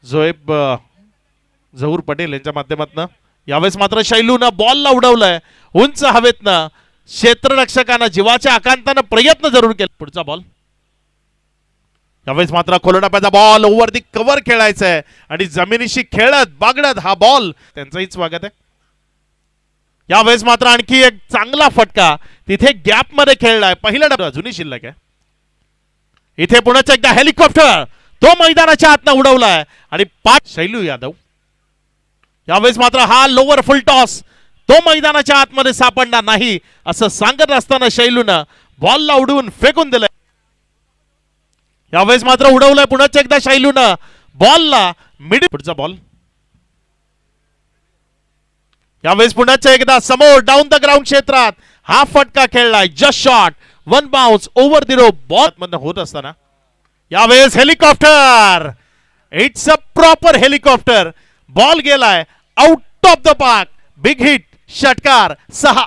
जोएब झहूर पटेल यांच्या माध्यमातून यावेळेस मात्र शैलूनं बॉलला उडवलंय उंच हवेतनं क्षेत्ररक्षकानं जीवाच्या आकांतानं प्रयत्न जरूर केला. पुढचा बॉल यावेळेस मात्र खोलडाप्याचा बॉल ओव्हर दी कव्हर खेळायचा आहे आणि जमिनीशी खेळत बागडत हा बॉल त्यांचंही स्वागत आहे. यावेळेस मात्र आणखी एक चांगला फटका तिथे गॅप मध्ये खेळलाय. पहिला डबा अजूनही शिल्लक आहे. इथे पुन्हा एकदा हेलिकॉप्टर तो मैदानाच्या आतनं उडवलाय आणि 5 शैलू यादव. यावेळेस मात्र हा लोअर फुल टॉस तो मैदानाच्या आतमध्ये सापडणार नाही असं सांगत असताना शैलूनं बॉलला उडवून फेकून दिलंय. यावेळेस मात्र उडवलंय पुन्हा एकदा शैलूनं बॉलला मिड. पुढचा बॉल यावेळेस पुन्हा एकदा समोर डाऊन द ग्राउंड क्षेत्रात हा फटका खेळलाय. Just shot one bounce over the row ball मधनं होत असताना यावेळेस helicopter it's a proper helicopter ball गेलाय out of the park. Big hit षटकार 6.